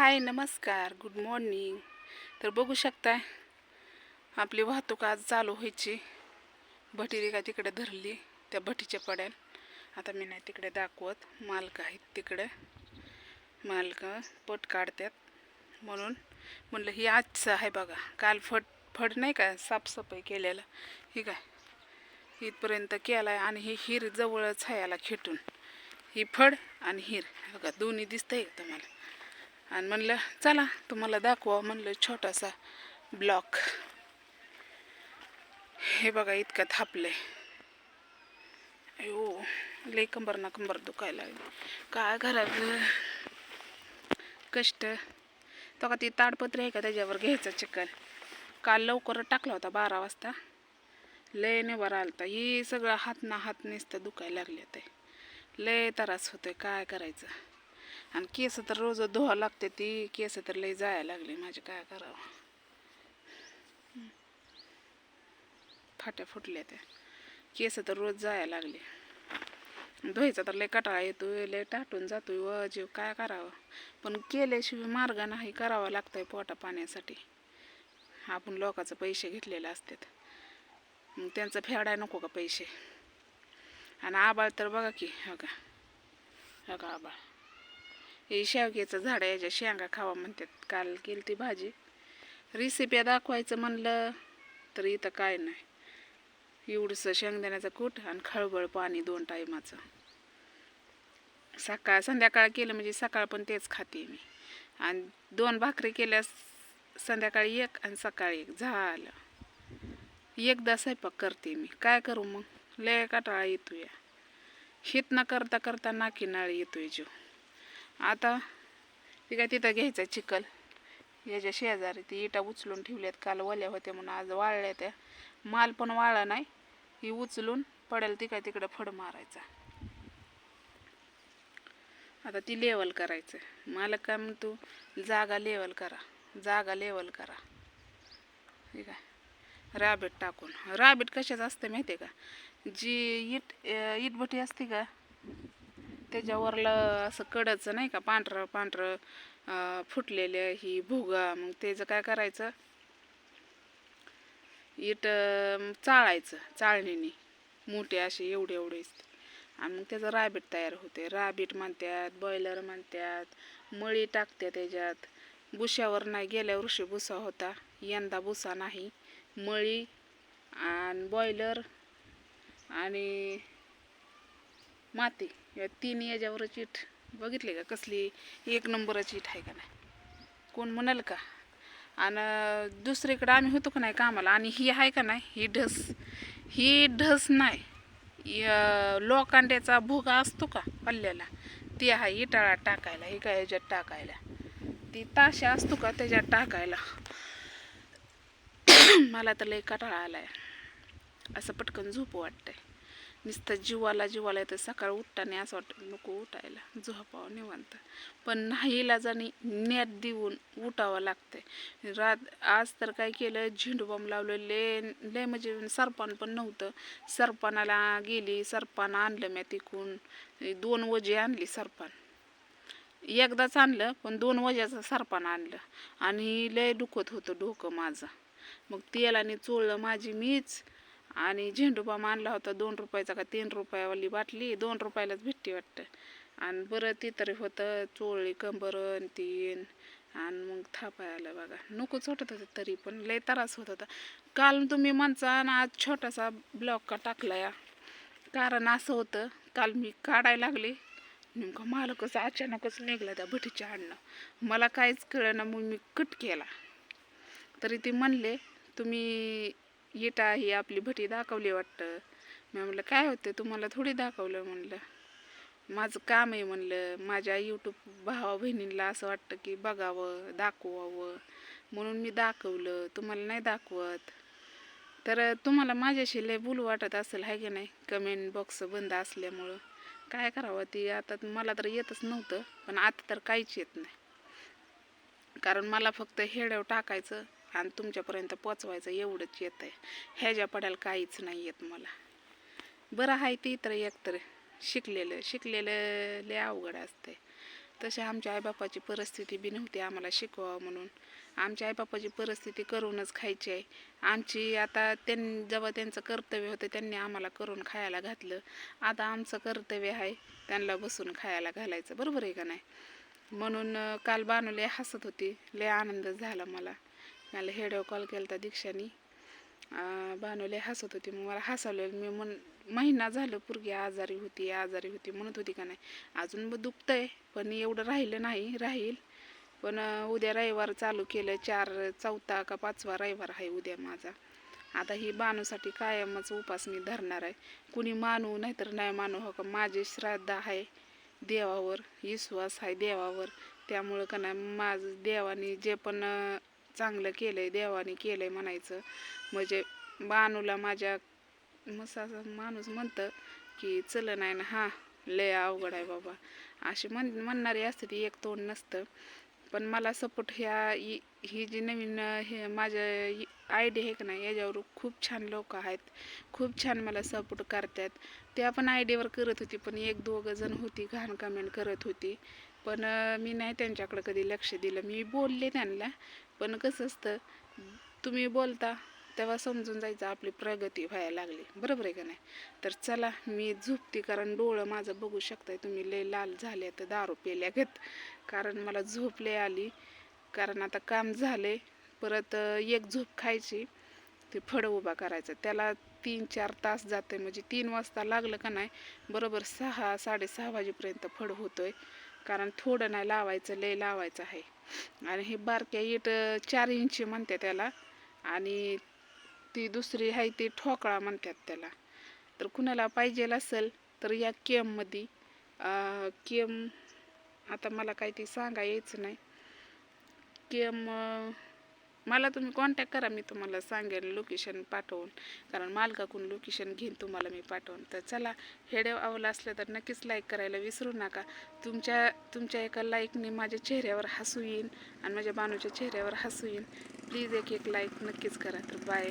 हाय नमस्कार good morning. तर बघू शकताय आपली वाहतूक आज चालू व्हायची. भटी का तिकडे धरली त्या भटीच्या पड्याल. आता मी नाही तिकडे दाखवत, मालक आहेत तिकडे, मालक पट काढतात म्हणून म्हणलं ही आजचं आहे बघा. काल फड नाही का साफसफाई केलेलं ही काय इथपर्यंत केलाय आणि ही हिर जवळच आहे याला खेटून. ही फड आणि हिर बघा दोन्ही दिसतंय तुम्हाला. आणि म्हणलं चला तुम्हाला दाखवा म्हणलं छोटासा ब्लॉक. हे बघा इतकं थापलंय. अयो लई कंबर ना कंबर दुखायला लागली. काय घरात कष्ट. तो का ती ताडपत्री आहे का त्याच्यावर घ्यायचा चिकन. काल लवकर टाकला होता 12 वाजता. लय नेवर आलता. ही सगळं हात ना हात नुसतं दुखायला लागले ते. लय त्रास होतोय काय करायचं. आणि केस तर रोज धुवा लागते ती. केस तर लय जायला लागले माझे, काय करावं. फाट्या फुटल्या त्या केस तर रोज जायला लागले. धुवायचा तर लय कटाळा येतोय, लय टाटून जातोय व जीव, काय करावं. पण केल्याशिवाय मार्ग नाही, करावा लागतंय पोटा पाण्यासाठी. आपण लोकांचे पैसे घेतलेले असतात, मग त्यांचं फेडाय नको का पैसे. आणि आबाळ तर बघा की, बघा आबाळ. हे शेवग्याचं झाड आहे, याच्या शेंगा खावा म्हणतात. काल केली ती भाजी. रेसिपी दाखवायचं म्हणलं तर इथं काय नाही. एवढंसं शेंगदाण्याचं कूट आणि खळबळ पाणी 2 टायमाचं. सकाळ संध्याकाळ केलं म्हणजे सकाळ पण तेच खाते मी. आणि 2 भाकरी केल्या, संध्याकाळी 1 आणि सकाळी 1 झालं. एकदा स्वयंपाक करते मी, काय करू मग. लय कटाळा येतो या. हित न करता करता नाकी नाळी येतोय जीव. आता ती काय तिथं घ्यायचं चिखल. याच्या शेजारी ती इटा उचलून ठेवल्यात, काल ओल्या होत्या म्हणून आज वाळल्या त्या. माल पण वाळला नाही. ही उचलून पडेल ती काय तिकडं फड मारायचा. आता ती लेवल करायचं. मला काय म्हणतो जागा लेवल करा, जागा लेवल करा. ठीक आहे. राबीट टाकून. राबीट कशाच असतं माहिती आहे का, जी इटभटी असते का त्याच्यावरलं असं कडचं नाही का पांढरं पांढरं फुटलेलं ही भुगा. मग त्याचं काय करायचं, इट चाळायचं चाळणीने, मोठे असे एवढे आणि मग त्याचं राबीट तयार होते. राबीट म्हणतात, बॉयलर म्हणतात. मळी टाकते त्याच्यात. बुशावर नाही, गेल्या वर्षी भुसा होता, यंदा भुसा नाही. मळी आणि बॉयलर आणि माती या 3 याच्यावरच इट. बघितले का कसली 1 नंबरची इट आहे का नाही, कोण म्हणाल का. आणि दुसरीकडं आम्ही होतो का नाही कामाला, आणि ही आहे का नाही ही ढस नाही, लोखंडाचा भुगा असतो का पल्ल्याला, ती आहे इटाळा टाकायला. हे काय ह्याच्यात टाकायला, ती ताशा असतो का त्याच्यात टाकायला. मला तर लय कटाळा आलाय. असं पटकन झोप वाटतंय. नुसतं जीवाला येतं. सकाळ उठताना असं वाटतं नको उठायला, झोपावं निवांत. पण नाही इलाजाने नेट देऊन उठावं लागतंय. आज तर काय केलं, झेंडूबाम लावलं. लय म्हणजे सरपान पण नव्हतं. सरपानाला गेली, सरपान आणलं मी तिकून. 2 वजे आणली सरपान. एकदाच आणलं पण 2 वज्याचं सरपान आणलं. आणि लय दुखत होतं डोकं माझं. मग तेलाने चोळलं माझी मीच. आणि झेंडूबाम आणला होता 2 रुपयाचा का 3 रुपयावाली बाटली, 2 रुपयालाच भेटते वाटतं. आणि बरं ती तरी होतं, चोळली कंबरन तीन. आणि मग थापायला बघा नकोच वाटत होतं, तरी पण लय त्रास होत होता. काल तुम्ही म्हणता ना आज छोटासा ब्लॉग का टाकला या, कारण असं होतं. काल मी काढायला लागले, नेमकं मालकच अचानकच निघला त्या भटीच्या आणणं. मला काहीच कळलं ना, मग मी कट केला. तरी ते म्हणले तुम्ही इटा ही आपली भटी दाखवली वाटतं. मी म्हणलं काय होते तुम्हाला थोडी दाखवलं. म्हणलं माझं काम आहे म्हणलं. माझ्या यूट्यूब भावा बहिणींना असं वाटतं की बघावं दाखवावं म्हणून मी दाखवलं, तुम्हाला नाही दाखवत. तर तुम्हाला माझ्याशी लय बोलू वाटत असेल आहे की नाही. कमेंट बॉक्स बंद असल्यामुळं काय करावं. ती आता मला तर येतच नव्हतं, पण आता तर काहीच येत नाही. कारण मला फक्त हेड्याव टाकायचं आणि तुमच्यापर्यंत पोचवायचं एवढंच येत आहे. ह्याच्या पडायला काहीच नाही येत मला. बरं आहे ती तर एकतर शिकलेलं लय अवघड असते. तशी आमच्या आईबापाची परिस्थिती बी नव्हती आम्हाला शिकवावं म्हणून. आमच्या आईबापाची परिस्थिती करूनच खायची आहे. आमची आता जेव्हा त्यांचं कर्तव्य होतं त्यांनी आम्हाला करून खायला घातलं. आता आमचं कर्तव्य आहे त्यांना बसून खायला घालायचं. बरोबर आहे का नाही? म्हणून काल बानू लय हसत होती. लय आनंद झाला मला व्हिडिओ कॉल केला होता दीक्षानी. बानू लय हसत होती. मग मला हसवलं. मी महिना झालं पोरगी आजारी होती म्हणत होती का नाही. अजून मग दुखतंय पण एवढं राहिलं नाही, राहील. पण उद्या रविवार चालू केलं. 4 का 5वा रविवार आहे उद्या माझा. आता ही बानूसाठी कायमच उपास मी धरणार आहे. कुणी मानू नाहीतर नाही मानू, हो का माझी श्रद्धा आहे देवावर, विश्वास आहे देवावर. त्यामुळं का नाही माझं देवाने जे पण चांगलं केलंय देवाने केलंय म्हणायचं. म्हणजे बानूला माझ्या माणूस म्हणतं की चल नाही ना, हां लय अवघड आहे बाबा अशी म्हणणारी असते ती, एक तोंड नसतं. पण मला सपोर्ट ही जी नवीन हे माझ्या आयडी आहे का नाही याच्यावर खूप छान लोक आहेत. खूप छान मला सपोर्ट करतात. त्या पण आयडीवर करत होती पण 1-2 जण होती घाण कमेंट करत होती. पण मी नाही त्यांच्याकडे कधी लक्ष दिलं. मी बोलले त्यांना. पण कसं असतं तुम्ही बोलता तेव्हा समजून जायचं आपली प्रगती व्हायला लागली. बरोबर आहे का नाही? तर चला मी झोपते कारण डोळं माझं बघू शकताय तुम्ही लय लाल झाले तर दारू पेल्यागत. कारण मला झोप लय आली. कारण आता काम झाले. परत एक झोप खायची, ते फळं उभा करायचं त्याला 3-4 तास जाते. म्हणजे 3 वाजता लागलं का नाही बरोबर 6-6:30 वाजेपर्यंत फळ होतोय. कारण थोडं नाही लावायचं, लय लावायचं आहे. आणि हे बारक्या इट 4 इंची म्हणते त्याला. आणि ती दुसरी आहे ती ठोकळा म्हणतात त्याला. तर कुणाला पाहिजे असेल तर या केममध्ये केम, आता मला काही ते सांगा यायचं नाही. केम मला तुम्ही कॉन्टॅक्ट करा, मी तुम्हाला सांगेन लोकेशन पाठवून. कारण मालकाकडून लोकेशन घेईन तुम्हाला मी पाठवून. तर चला व्हिडिओ आवडला असलं तर नक्कीच लाईक करायला विसरू नका. तुमच्या एका लाईकने माझ्या चेहऱ्यावर हसू येईन आणि माझ्या बानूच्या चेहऱ्यावर हसू येईन. प्लीज एक लाईक नक्कीच करा. तर बाय.